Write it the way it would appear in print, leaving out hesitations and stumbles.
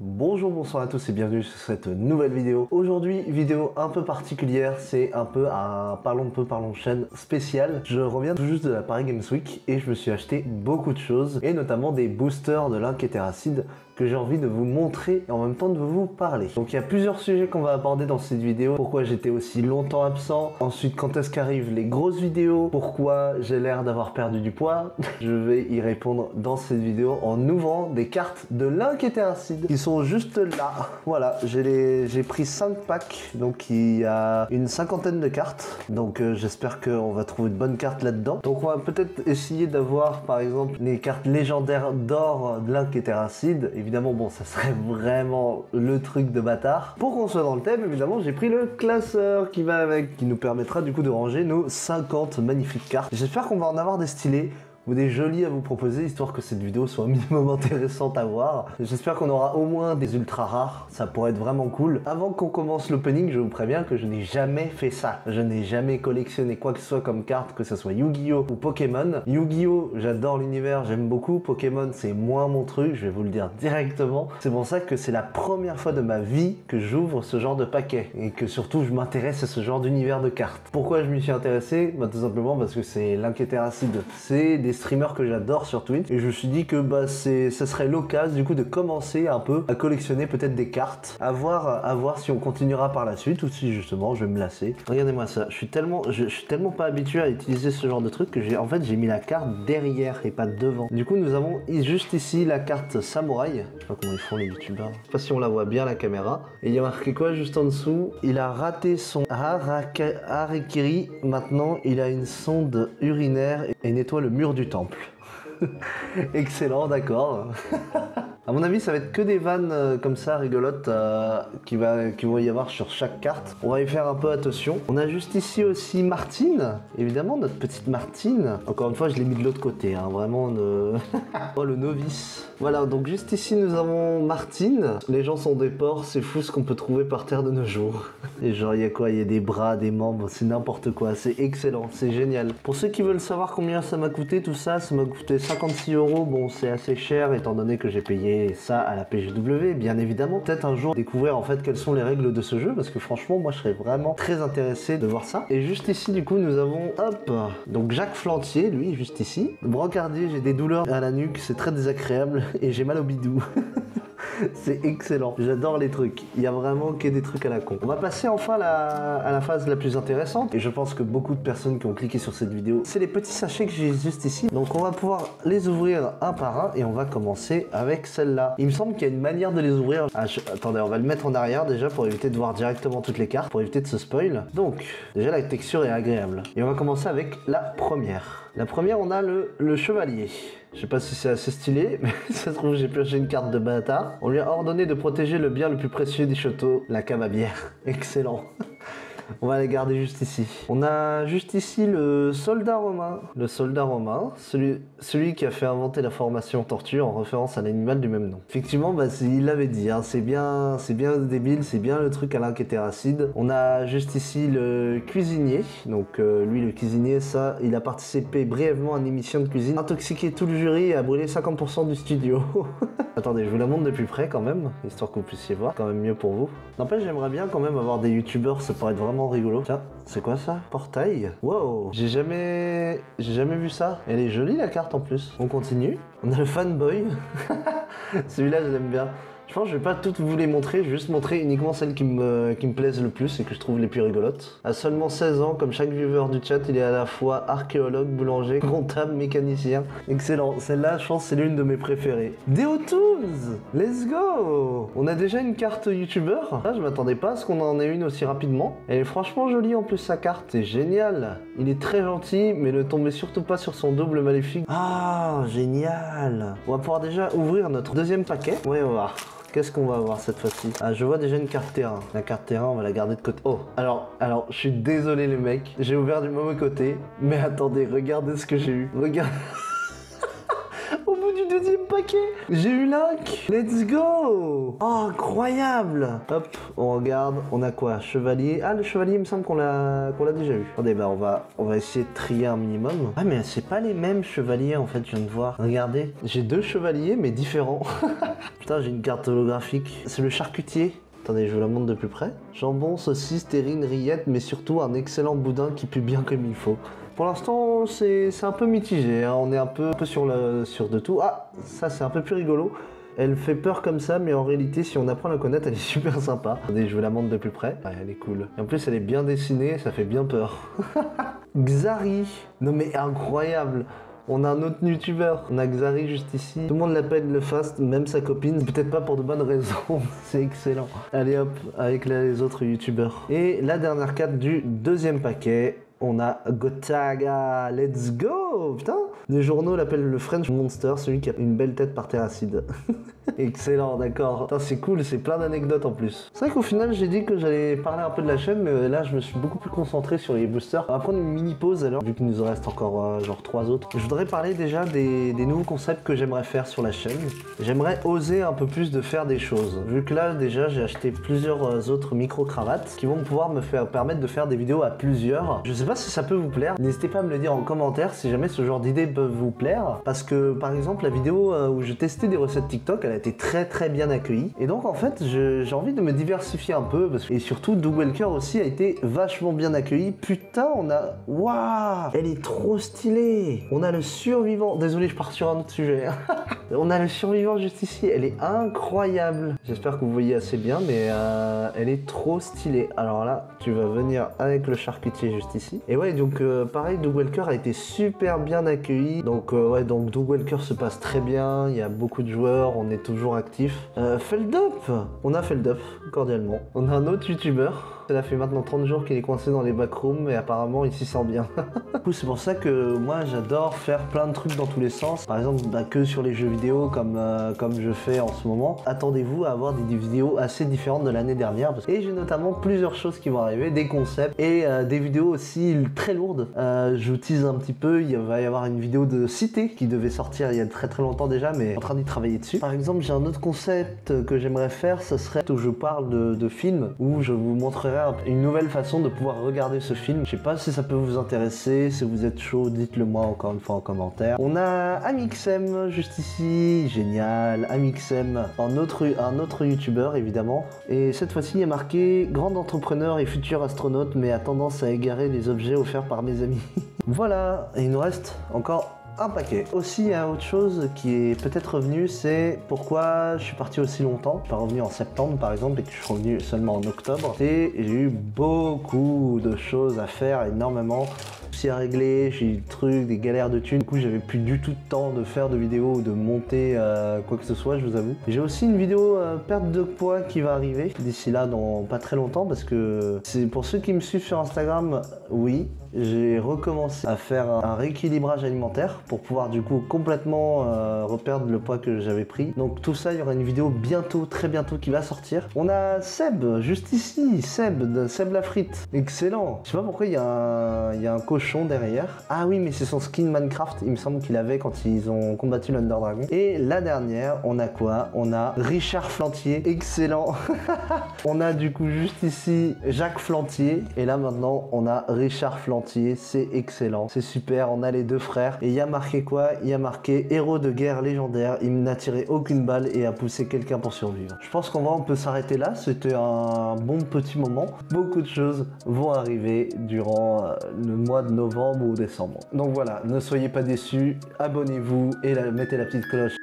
Bonjour, bonsoir à tous et bienvenue sur cette nouvelle vidéo. Aujourd'hui, vidéo un peu particulière, c'est un peu un Parlons chaîne spécial. Je reviens tout juste de la Paris Games Week et je me suis acheté beaucoup de choses et notamment des boosters de l'Inkétéracide que j'ai envie de vous montrer et en même temps de vous parler. Donc il y a plusieurs sujets qu'on va aborder dans cette vidéo. Pourquoi j'étais aussi longtemps absent, ensuite quand est-ce qu'arrivent les grosses vidéos, pourquoi j'ai l'air d'avoir perdu du poids. Je vais y répondre dans cette vidéo en ouvrant des cartes de l'Inkétéracide qui sont juste là. Voilà, j'ai pris 5 packs, donc il y a une cinquantaine de cartes. Donc j'espère qu'on va trouver de bonnes cartes là-dedans. Donc on va peut-être essayer d'avoir par exemple les cartes légendaires d'or de l'Inkétéracide. Évidemment, bon, ça serait vraiment le truc de bâtard. Pour qu'on soit dans le thème, évidemment, j'ai pris le classeur qui va avec, qui nous permettra du coup de ranger nos 50 magnifiques cartes. J'espère qu'on va en avoir des stylés ou des jolis à vous proposer, histoire que cette vidéo soit un minimum intéressante à voir. J'espère qu'on aura au moins des ultra rares, ça pourrait être vraiment cool. Avant qu'on commence l'opening, je vous préviens que je n'ai jamais fait ça. Je n'ai jamais collectionné quoi que ce soit comme carte, que ce soit Yu-Gi-Oh ou Pokémon. Yu-Gi-Oh, j'adore l'univers, j'aime beaucoup. Pokémon, c'est moins mon truc, je vais vous le dire directement. C'est pour ça que c'est la première fois de ma vie que j'ouvre ce genre de paquet et que surtout je m'intéresse à ce genre d'univers de cartes. Pourquoi je m'y suis intéressé? Bah tout simplement parce que c'est l'Inkétéracide. C'est des streamers que j'adore sur Twitch et je me suis dit que bah ça serait l'occasion du coup de commencer un peu à collectionner peut-être des cartes, à voir si on continuera par la suite ou si justement je vais me lasser. Regardez-moi ça, je suis tellement pas habitué à utiliser ce genre de truc que j'ai mis la carte derrière et pas devant. Du coup nous avons juste ici la carte samouraï. Je sais pas comment ils font les youtubeurs, je sais pas si on la voit bien la caméra. Et il y a marqué quoi juste en dessous? Il a raté son harakiri, maintenant il a une sonde urinaire et nettoie le mur du temple. Excellent, d'accord. À mon avis, ça va être que des vannes comme ça, rigolotes, qui vont y avoir sur chaque carte. On va y faire un peu attention. On a juste ici aussi Martine, évidemment, notre petite Martine. Encore une fois, je l'ai mis de l'autre côté, hein, vraiment oh, le novice. Voilà, donc juste ici, nous avons Martine. Les gens sont des porcs, c'est fou ce qu'on peut trouver par terre de nos jours. Et genre, il y a quoi? Il y a des bras, des membres, c'est n'importe quoi. C'est excellent, c'est génial. Pour ceux qui veulent savoir combien ça m'a coûté, tout ça, ça m'a coûté 56 €. Bon, c'est assez cher, étant donné que j'ai payé ça à la PGW, bien évidemment. Peut-être un jour découvrir en fait quelles sont les règles de ce jeu, parce que franchement moi je serais vraiment très intéressé de voir ça. Et juste ici du coup nous avons hop, donc Jacques Flantier, lui juste ici. Brancardier, j'ai des douleurs à la nuque, c'est très désagréable et j'ai mal au bidou. C'est excellent, j'adore les trucs, il y a vraiment que des trucs à la con. On va passer enfin à la phase la plus intéressante, et je pense que beaucoup de personnes qui ont cliqué sur cette vidéo, c'est les petits sachets que j'ai juste ici. Donc on va pouvoir les ouvrir un par un, et on va commencer avec celle-là. Il me semble qu'il y a une manière de les ouvrir. Attendez, on va le mettre en arrière déjà pour éviter de voir directement toutes les cartes, pour éviter de se spoil. Donc, déjà la texture est agréable. Et on va commencer avec la première. La première, on a le chevalier. Je sais pas si c'est assez stylé, mais ça se trouve j'ai pioché une carte de bâtard. On lui a ordonné de protéger le bien le plus précieux du château, la cave à bière. Excellent. On va les garder juste ici. On a juste ici le soldat romain. Le soldat romain, celui qui a fait inventer la formation tortue en référence à l'animal du même nom. Effectivement, bah, il l'avait dit, hein, c'est bien débile, c'est bien le truc à l'Inkétéracide. On a juste ici le cuisinier. Donc lui, le cuisinier, ça, il a participé brièvement à une émission de cuisine, intoxiqué tout le jury et a brûlé 50% du studio. Attendez, je vous la montre de plus près quand même, histoire que vous puissiez voir, quand même mieux pour vous. N'empêche, j'aimerais bien quand même avoir des youtubeurs, ça pourrait être vraiment rigolo. Tiens, c'est quoi ça? Portail? Wow, j'ai jamais vu ça. Elle est jolie la carte en plus. On continue. On a le fanboy. Celui-là, je l'aime bien. Je pense que je vais pas toutes vous les montrer, je vais juste montrer uniquement celles qui me plaisent le plus et que je trouve les plus rigolotes. À seulement 16 ans, comme chaque viewer du chat, il est à la fois archéologue, boulanger, comptable, mécanicien. Excellent, celle-là, je pense c'est l'une de mes préférées. Deotoons, let's go. On a déjà une carte youtubeur. Là, je m'attendais pas à ce qu'on en ait une aussi rapidement. Elle est franchement jolie en plus sa carte, c'est génial. Il est très gentil, mais ne tombez surtout pas sur son double maléfique. Ah, génial. On va pouvoir déjà ouvrir notre deuxième paquet. Ouais, on va voir. Qu'est-ce qu'on va avoir cette fois-ci? Ah, je vois déjà une carte terrain. La carte terrain, on va la garder de côté. Oh, alors, je suis désolé les mecs. J'ai ouvert du mauvais côté. Mais attendez, regardez ce que j'ai eu. Regarde. Au bout d'une deuxième paquet. J'ai eu Link. Let's go. Oh, incroyable. Hop, on regarde. On a quoi? Chevalier. Ah, le chevalier, il me semble qu'on l'a déjà eu. Attendez, bah on va essayer de trier un minimum. Ah, mais c'est pas les mêmes chevaliers en fait, je viens de voir. Regardez, j'ai deux chevaliers mais différents. Putain, j'ai une carte holographique. C'est le charcutier. Attendez, je vous la montre de plus près. Jambon, saucisse, terrine, rillettes, mais surtout un excellent boudin qui pue bien comme il faut. Pour l'instant, c'est un peu mitigé, hein. On est un peu sur de tout. Ah, ça c'est un peu plus rigolo. Elle fait peur comme ça, mais en réalité, si on apprend à la connaître, elle est super sympa. Attendez, je vous la montre de plus près. Ouais, elle est cool. Et en plus, elle est bien dessinée, ça fait bien peur. Xari. Non mais incroyable. On a un autre youtubeur, on a Xari juste ici. Tout le monde l'appelle le Fast, même sa copine. Peut-être pas pour de bonnes raisons, c'est excellent. Allez hop, avec les autres youtubeurs. Et la dernière carte du deuxième paquet, on a Gotaga. Let's go. Putain, les journaux l'appellent le French Monster, celui qui a une belle tête par terre acide. Excellent, d'accord. C'est cool, c'est plein d'anecdotes en plus. C'est vrai qu'au final, j'ai dit que j'allais parler un peu de la chaîne, mais là, je me suis beaucoup plus concentré sur les boosters. On va prendre une mini pause alors, vu qu'il nous reste encore genre 3 autres. Je voudrais parler déjà des nouveaux concepts que j'aimerais faire sur la chaîne. J'aimerais oser un peu plus de faire des choses. Vu que là, déjà, j'ai acheté plusieurs autres micro-cravates qui vont pouvoir me permettre de faire des vidéos à plusieurs. Je sais pas si ça peut vous plaire. N'hésitez pas à me le dire en commentaire si jamais ce genre d'idées peuvent vous plaire. Parce que, par exemple, la vidéo où je testais des recettes TikTok, elle a été très bien accueillie. Et donc, en fait, j'ai envie de me diversifier un peu. Et surtout, Doug Welker aussi a été vachement bien accueilli. Putain, on a... Waouh, elle est trop stylée. On a le survivant. Désolé, je pars sur un autre sujet. On a le survivant juste ici. Elle est incroyable. J'espère que vous voyez assez bien, mais elle est trop stylée. Alors là, tu vas venir avec le charcutier juste ici. Et ouais, donc pareil, Doug Welker a été super bien accueilli. Donc ouais, donc Doug Welker se passe très bien. Il y a beaucoup de joueurs. On est toujours actifs. Feldup. On a Feldup, cordialement. On a un autre youtubeur. Ça fait maintenant 30 jours qu'il est coincé dans les backrooms et apparemment il s'y sent bien. Du coup, c'est pour ça que moi j'adore faire plein de trucs dans tous les sens. Par exemple, que sur les jeux vidéo comme je fais en ce moment. Attendez-vous à avoir des vidéos assez différentes de l'année dernière. Et j'ai notamment plusieurs choses qui vont arriver, des concepts et des vidéos aussi très lourdes. Je vous tease un petit peu, il va y avoir une vidéo de cité qui devait sortir il y a très longtemps déjà, mais en train d'y travailler dessus. Par exemple, j'ai un autre concept que j'aimerais faire, ce serait où je parle de films, où je vous montrerai une nouvelle façon de pouvoir regarder ce film. Je sais pas si ça peut vous intéresser, si vous êtes chaud, dites-le moi encore une fois en commentaire. On a Amixem juste ici, génial, Amixem, un autre youtubeur évidemment. Et cette fois-ci il y a marqué grand entrepreneur et futur astronaute mais a tendance à égarer les objets offerts par mes amis. Voilà, et il nous reste encore un paquet. Aussi, il y a autre chose qui est peut-être revenu, c'est pourquoi je suis parti aussi longtemps. Je suis pas revenu en septembre par exemple et que je suis revenu seulement en octobre. Et j'ai eu beaucoup de choses à faire, énormément à régler, j'ai eu des trucs, des galères de thunes. Du coup, j'avais plus du tout de temps de faire de vidéos ou de monter quoi que ce soit, je vous avoue. J'ai aussi une vidéo perte de poids qui va arriver d'ici là dans pas très longtemps parce que c'est pour ceux qui me suivent sur Instagram, oui, j'ai recommencé à faire un rééquilibrage alimentaire pour pouvoir du coup complètement reperdre le poids que j'avais pris. Donc tout ça, il y aura une vidéo bientôt, très bientôt qui va sortir. On a Seb, juste ici, Seb la frite. Excellent. Je sais pas pourquoi il y a un cochon derrière. Ah oui, mais c'est son skin Minecraft, il me semble qu'il avait quand ils ont combattu l'Under Dragon. Et la dernière, on a quoi? On a Richard Flantier, excellent. On a du coup juste ici Jacques Flantier. Et là maintenant, on a Richard Flantier, c'est excellent, c'est super, on a les deux frères. Et il y a marqué quoi? Il y a marqué héros de guerre légendaire, il n'a tiré aucune balle et a poussé quelqu'un pour survivre. Je pense on peut s'arrêter là, c'était un bon petit moment. Beaucoup de choses vont arriver durant le mois de novembre ou décembre. Donc voilà, ne soyez pas déçus, abonnez-vous et mettez la petite cloche.